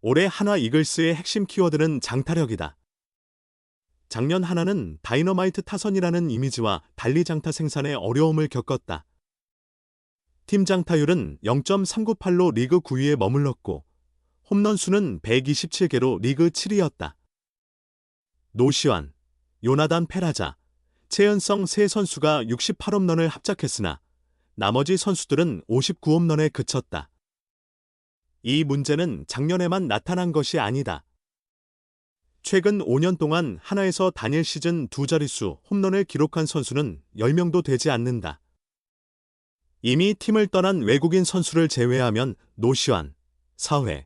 올해 한화 이글스의 핵심 키워드는 장타력이다. 작년 한화는 다이너마이트 타선이라는 이미지와 달리 장타 생산에 어려움을 겪었다. 팀 장타율은 0.398로 리그 9위에 머물렀고 홈런 수는 127개로 리그 7위였다. 노시환, 요나단 페라자, 최은성 세 선수가 68홈런을 합작했으나 나머지 선수들은 59홈런에 그쳤다. 이 문제는 작년에만 나타난 것이 아니다. 최근 5년 동안 한화에서 단일 시즌 두 자릿수 홈런을 기록한 선수는 10명도 되지 않는다. 이미 팀을 떠난 외국인 선수를 제외하면 노시환, 4회,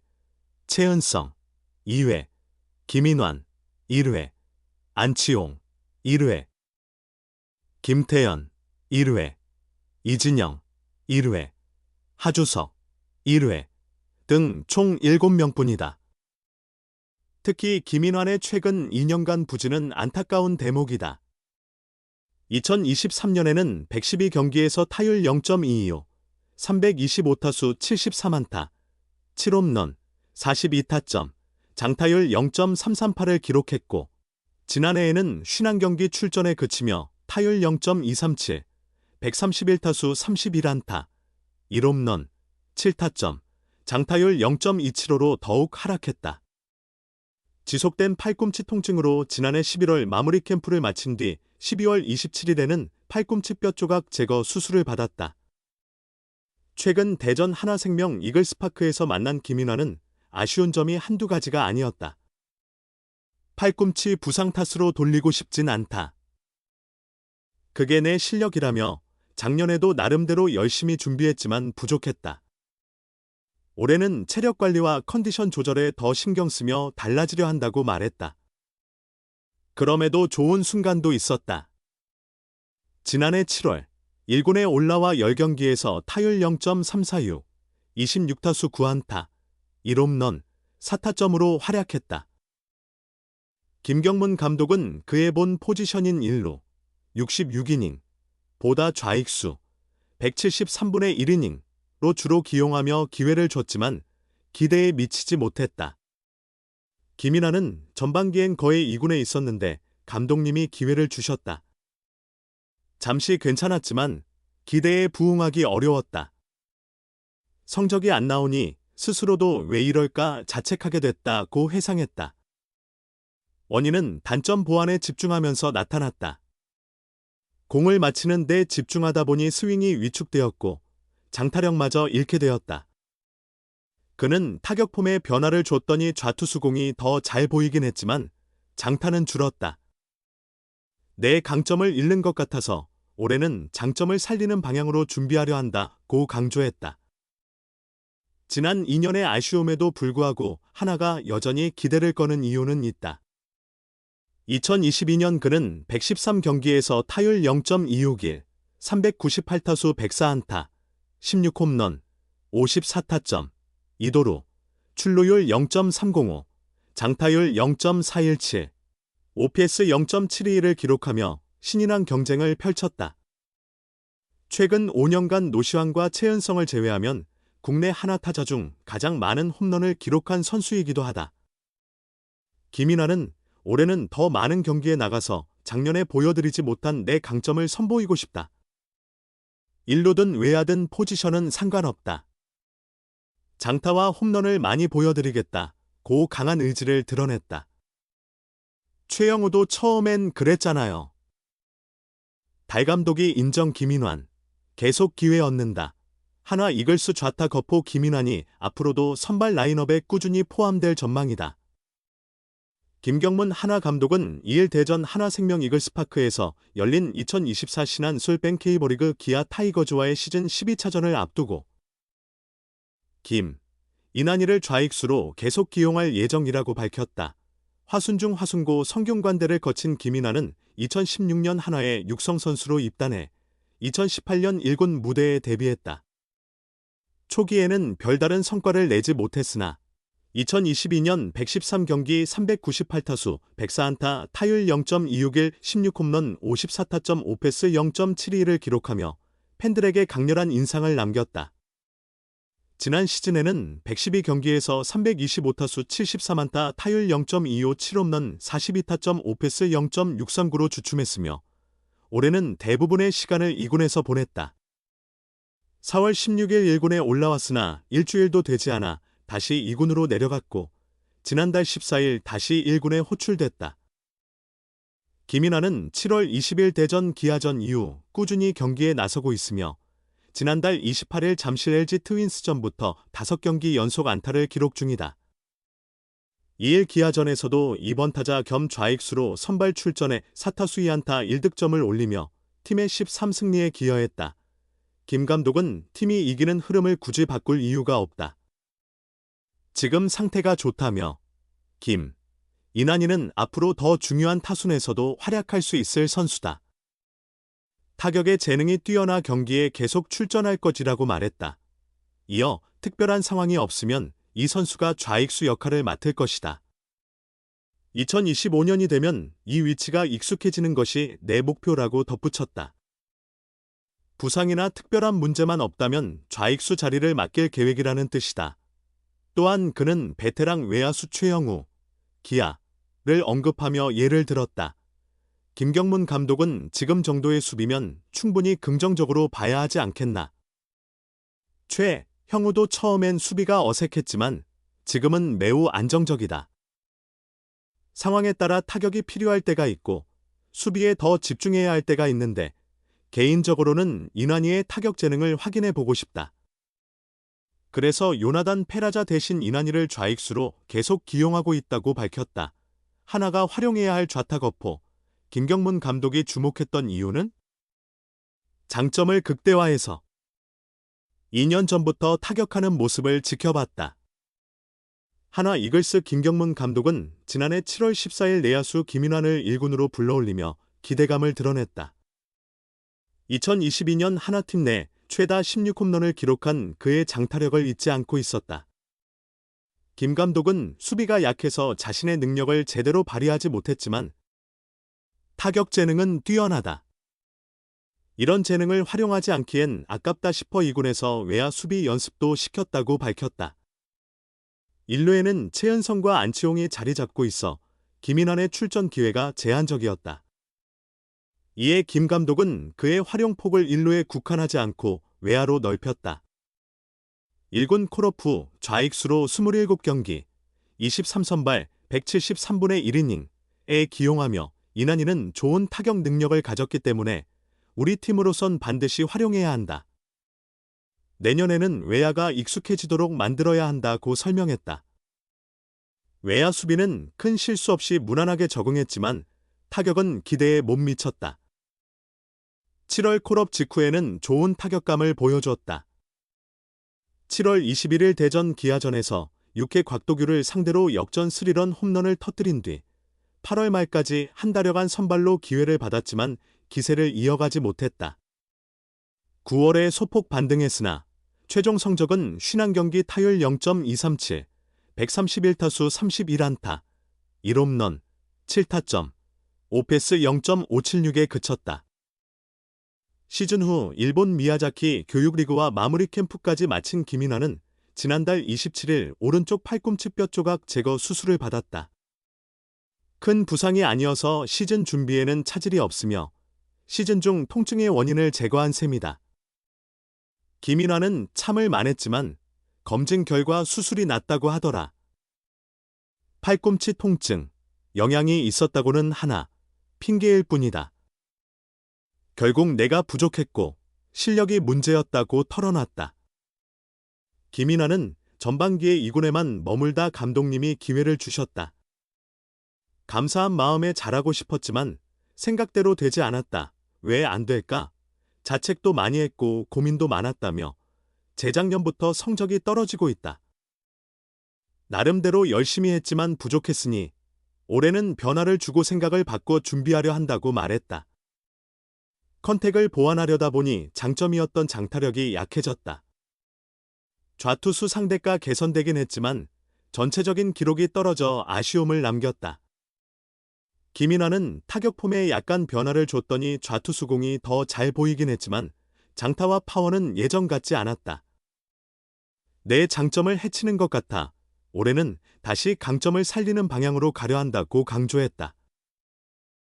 최은성, 2회, 김인환, 1회, 안치홍, 1회, 김태현, 1회, 이진영, 1회, 하주석, 1회 등 총 7명뿐이다. 특히 김인환의 최근 2년간 부진은 안타까운 대목이다. 2023년에는 112경기에서 타율 0.22호, 325타수 73안타, 7홈런, 42타점, 장타율 0.338을 기록했고 지난해에는 51경기 출전에 그치며 타율 0.237, 131타수 31안타, 1홈런, 7타점, 장타율 0.275로 더욱 하락했다. 지속된 팔꿈치 통증으로 지난해 11월 마무리 캠프를 마친 뒤 12월 27일에는 팔꿈치 뼈 조각 제거 수술을 받았다. 최근 대전 한화생명 이글스파크에서 만난 김인환은 아쉬운 점이 한두 가지가 아니었다. 팔꿈치 부상 탓으로 돌리고 싶진 않다. 그게 내 실력이라며 작년에도 나름대로 열심히 준비했지만 부족했다. 올해는 체력 관리와 컨디션 조절에 더 신경 쓰며 달라지려 한다고 말했다. 그럼에도 좋은 순간도 있었다. 지난해 7월 1군에 올라와 10경기에서 타율 0.346, 26타수 9안타, 1홈런, 4타점으로 활약했다. 김경문 감독은 그의 본 포지션인 1루, 66이닝, 보다 좌익수, 173분의 1이닝로 주로 기용하며 기회를 줬지만 기대에 미치지 못했다. 김인환은 전반기엔 거의 2군에 있었는데 감독님이 기회를 주셨다. 잠시 괜찮았지만 기대에 부응하기 어려웠다. 성적이 안 나오니 스스로도 왜 이럴까 자책하게 됐다고 회상했다. 원인은 단점 보완에 집중하면서 나타났다. 공을 맞히는 데 집중하다 보니 스윙이 위축되었고 장타력마저 잃게 되었다. 그는 타격폼에 변화를 줬더니 좌투수 공이 더 잘 보이긴 했지만 장타는 줄었다. 내 강점을 잃는 것 같아서 올해는 장점을 살리는 방향으로 준비하려 한다고 강조했다. 지난 2년의 아쉬움에도 불구하고 한화가 여전히 기대를 거는 이유는 있다. 2022년 그는 113경기에서 타율 0.261, 398타수 104안타, 16홈런, 54타점, 2도루, 출루율 0.305, 장타율 0.417, OPS 0.721을 기록하며 신인왕 경쟁을 펼쳤다. 최근 5년간 노시환과 최은성을 제외하면 국내 한화 타자 중 가장 많은 홈런을 기록한 선수이기도 하다. 김인환은 올해는 더 많은 경기에 나가서 작년에 보여드리지 못한 내 강점을 선보이고 싶다. 1루든 외야든 포지션은 상관없다. 장타와 홈런을 많이 보여드리겠다고 강한 의지를 드러냈다. 최영우도 처음엔 그랬잖아요. 달 감독이 인정 김인환, 계속 기회 얻는다. 한화 이글스 좌타 거포 김인환이 앞으로도 선발 라인업에 꾸준히 포함될 전망이다. 김경문 한화 감독은 2일 대전 한화생명 이글스파크에서 열린 2024 신한 솔뱅 K리그 기아 타이거즈와의 시즌 12차전을 앞두고 인환이를 좌익수로 계속 기용할 예정이라고 밝혔다. 화순중 화순고 성균관대를 거친 김인환은 2016년 한화에 육성선수로 입단해 2018년 1군 무대에 데뷔했다. 초기에는 별다른 성과를 내지 못했으나 2022년 113경기 398타수 104안타 타율 0.261 16홈런 54타점 OPS 0.72를 기록하며 팬들에게 강렬한 인상을 남겼다. 지난 시즌에는 112경기에서 325타수 74안타 타율 0.25 7홈런 42타점 5패스 0.639로 주춤했으며 올해는 대부분의 시간을 2군에서 보냈다. 4월 16일 1군에 올라왔으나 일주일도 되지 않아 다시 2군으로 내려갔고 지난달 14일 다시 1군에 호출됐다. 김인환은 7월 20일 대전 기아전 이후 꾸준히 경기에 나서고 있으며 지난달 28일 잠실 LG 트윈스전부터 5경기 연속 안타를 기록 중이다. 2일 기아전에서도 2번 타자 겸 좌익수로 선발 출전해 4타수 2안타 1득점을 올리며 팀의 13승리에 기여했다. 김 감독은 팀이 이기는 흐름을 굳이 바꿀 이유가 없다. 지금 상태가 좋다며 인환이는 앞으로 더 중요한 타순에서도 활약할 수 있을 선수다. 타격의 재능이 뛰어나 경기에 계속 출전할 것이라고 말했다. 이어 특별한 상황이 없으면 이 선수가 좌익수 역할을 맡을 것이다. 2025년이 되면 이 위치가 익숙해지는 것이 내 목표라고 덧붙였다. 부상이나 특별한 문제만 없다면 좌익수 자리를 맡길 계획이라는 뜻이다. 또한 그는 베테랑 외야수 최영우, 기아를 언급하며 예를 들었다. 김경문 감독은 지금 정도의 수비면 충분히 긍정적으로 봐야 하지 않겠나. 최형우도 처음엔 수비가 어색했지만 지금은 매우 안정적이다. 상황에 따라 타격이 필요할 때가 있고 수비에 더 집중해야 할 때가 있는데 개인적으로는 인환이의 타격 재능을 확인해 보고 싶다. 그래서 요나단 페라자 대신 인환이를 좌익수로 계속 기용하고 있다고 밝혔다. 하나가 활용해야 할 좌타거포. 김경문 감독이 주목했던 이유는 장점을 극대화해서 2년 전부터 타격하는 모습을 지켜봤다. 하나 이글스 김경문 감독은 지난해 7월 14일 내야수 김인환을 1군으로 불러올리며 기대감을 드러냈다. 2022년 하나팀 내 최다 16홈런을 기록한 그의 장타력을 잊지 않고 있었다. 김 감독은 수비가 약해서 자신의 능력을 제대로 발휘하지 못했지만 타격 재능은 뛰어나다. 이런 재능을 활용하지 않기엔 아깝다 싶어 2군에서 외야 수비 연습도 시켰다고 밝혔다. 1루에는 최은성과 안치홍이 자리 잡고 있어 김인환의 출전 기회가 제한적이었다. 이에 김 감독은 그의 활용폭을 1루에 국한하지 않고 외야로 넓혔다. 1군 콜오프 좌익수로 27경기, 23선발 173분의 1이닝에 기용하며 인환이는 좋은 타격 능력을 가졌기 때문에 우리 팀으로선 반드시 활용해야 한다. 내년에는 외야가 익숙해지도록 만들어야 한다고 설명했다. 외야 수비는 큰 실수 없이 무난하게 적응했지만 타격은 기대에 못 미쳤다. 7월 콜업 직후에는 좋은 타격감을 보여주었다. 7월 21일 대전 기아전에서 6회 곽도규를 상대로 역전 3런 홈런을 터뜨린 뒤 8월 말까지 한 달여간 선발로 기회를 받았지만 기세를 이어가지 못했다. 9월에 소폭 반등했으나 최종 성적은 51경기 타율 0.237, 131타수 31안타, 1홈런, 7타점, 5패스 0.576에 그쳤다. 시즌 후 일본 미야자키 교육리그와 마무리 캠프까지 마친 김인환은 지난달 27일 오른쪽 팔꿈치 뼈 조각 제거 수술을 받았다. 큰 부상이 아니어서 시즌 준비에는 차질이 없으며 시즌 중 통증의 원인을 제거한 셈이다. 김인환은 참을 만했지만 검진 결과 수술이 낫다고 하더라. 팔꿈치 통증, 영향이 있었다고는 하나 핑계일 뿐이다. 결국 내가 부족했고 실력이 문제였다고 털어놨다. 김인환은 전반기에 2군에만 머물다 감독님이 기회를 주셨다. 감사한 마음에 잘하고 싶었지만 생각대로 되지 않았다. 왜 안 될까? 자책도 많이 했고 고민도 많았다며 재작년부터 성적이 떨어지고 있다. 나름대로 열심히 했지만 부족했으니 올해는 변화를 주고 생각을 바꿔 준비하려 한다고 말했다. 컨택을 보완하려다 보니 장점이었던 장타력이 약해졌다. 좌투수 상대가 개선되긴 했지만 전체적인 기록이 떨어져 아쉬움을 남겼다. 김인환은 타격 폼에 약간 변화를 줬더니 좌투수 공이 더 잘 보이긴 했지만 장타와 파워는 예전 같지 않았다. 내 장점을 해치는 것 같아 올해는 다시 강점을 살리는 방향으로 가려 한다고 강조했다.